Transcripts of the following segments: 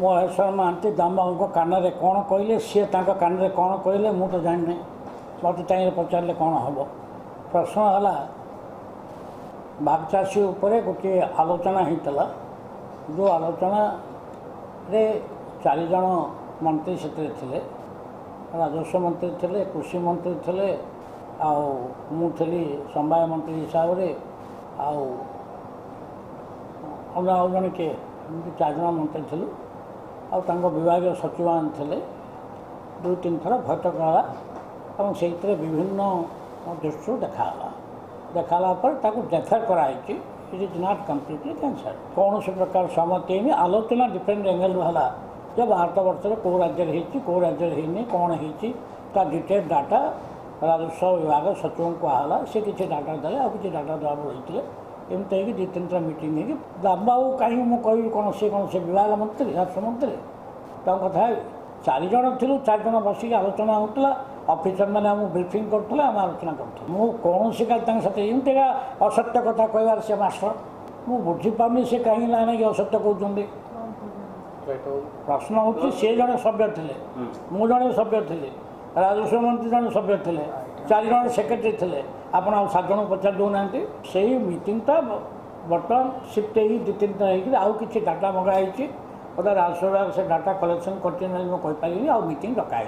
महेश्वर महांती दामबाबू कान कौन कहले सी कान कौन कहले मु तो जानी ना मत चाहिए पचारे कौन हम प्रश्न है बागचाषी उपरे गोटे आलोचना होता जो आलोचना रे 4 जन मंत्री से राजस्व मंत्री थे कृषि मंत्री थे मुझी समवाय मंत्री हिसाब से आउ जन किए 4 जन मंत्री थे विभाग सचिव थे 2-3 थर बैठक है से विभिन्न दृष्टि देखाला पर डेफर कराई it is not completely cancer कौन से प्रकार सहमति नहीं आलोचना डिफरेंट एंगल है जब भारत वर्ष में कौ राज्य कौ राज्य होनी कौन होता डिटेल डाटा राजस्व विभाग सचिव को कहाला सी किसी डाटा दे आ कि डाटा देवा रही एमती 2-3 थर मीटिंग है दामबाबू कहीं मुझे कौन से विभाग मंत्री राजस्व मंत्री कथा 4 जन थी 4 जन बसिक आलोचना होता ऑफिसर मैंने आम ब्रीफिंग करते आम आलोचना करूँ मु कौन एमती असत्य कथा कहबार से मास्टर मु बुझीपार से कहीं ना असत्य कहते प्रश्न हूँ सी जड़े सभ्य थे मु जड़े सभ्य थी राजस्व मंत्री जड़े सभ्य थे 4 जन सेक्रेटरी थे आप 7 जन पचार दूना से मीटिंगटा बर्तमान सिफ्ट हो 2-3 थर आउ कि डाटा मंगाई बोधे राजस्व विभाग से डाटा कलेक्शन करपारि आ मीटिंग डकाई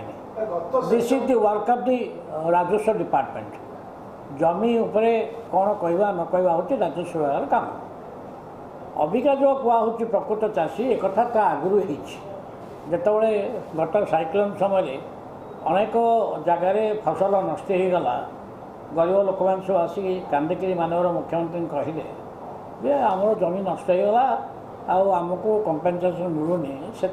this is the work of the राजस्व डिपार्टमेंट जमी उपरे कौन कहवा न कहवा हूँ राजस्व विभाग काम अबिका जो कहुच्छी प्रकृत चाषी एक तो आगुरी होते गत साइक्लोन समय अनेक जगार फसल नष्ट हो गला गरीब लोक मैंने सब आसिक कांदिक मानवर मुख्यमंत्री कहले जे आमर जमी नष्ट होगला आमको कंपेनसेसन मिलूनी से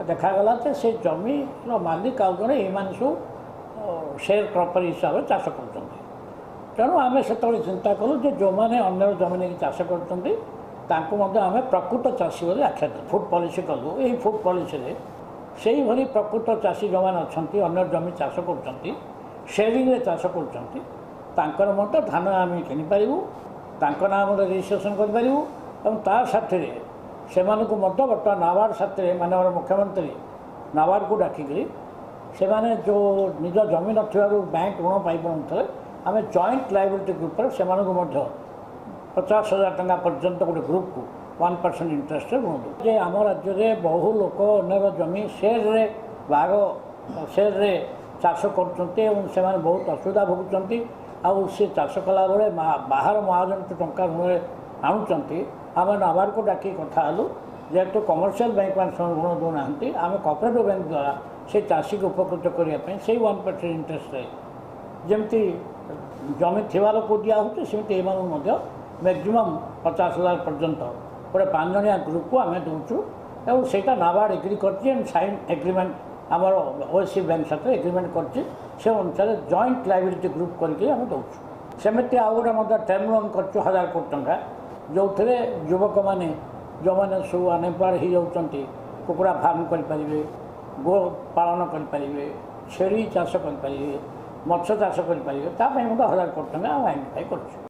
देखागला से जमी मालिक आउ जड़े ये सब शेयर प्रॉपर हिसाब से चाष कर तेणु आम से चिंता कलु जो मैंने अन्य जमी नहीं चाष कर आम प्रकृत चाषी बोली आख्या दे फुड पॉलिसी कलु यही फुड पॉलिसी से ही प्रकृत चाषी जो मैंने अच्छा अन्य जमी चाष कर शेयरिंग चाष कर धान आम किनीपारू नाम रजिस्ट्रेशन करूँ साथी से बर्तमान नाबार्ड साथी मानव मुख्यमंत्री नाबार्ड को डाकिकी से माने जो निज जमी न बैंक ऋण पाई आम जॉइंट लायबिलिटी ग्रुप से 50,000 टंका पर्यंत गोटे ग्रुप को 1% इंटरेस्ट ऋण दे आम राज्य में बहु लोक अन्य जमी सेरे भाग सेरे चाष कर बहुत असुविधा भोगुंट आउ सी चाष कला बेले बाहर महाजन टंका ऋण आणुंट आम नाबार्ड को डाक कथा जेहेतु कमर्शियल बैंक मान ऋण दौना आम कोऑपरेटिव बैंक द्वारा से चाषी को उपकृत करने से 1% इंटरेस्ट जमती जमी थी लोक दिहूँ सेमती मैक्सिमम 50,000 पर्यंत गोटे 5 जणिया ग्रुप को आम दूचु और सेटा नाबार्ड एग्री कर साइन एग्रीमेंट आमर ओएससी बैंक साथ एग्रीमेंट कर अनुसार जॉइंट लायबिलिटी ग्रुप करके आम दौचु सेमती आउ गोटे टर्म लोन कर 1,000 कोटी टंका जो थे युवक मैंने जो मैंने सब अनएम्प्लॉयड हो जाती कुकुड़ा फार्म करें गो पालन करें छेली चाष करें मत्स्य चाष करें 1,000 कोटी टंका आइडेंटिफाई कर।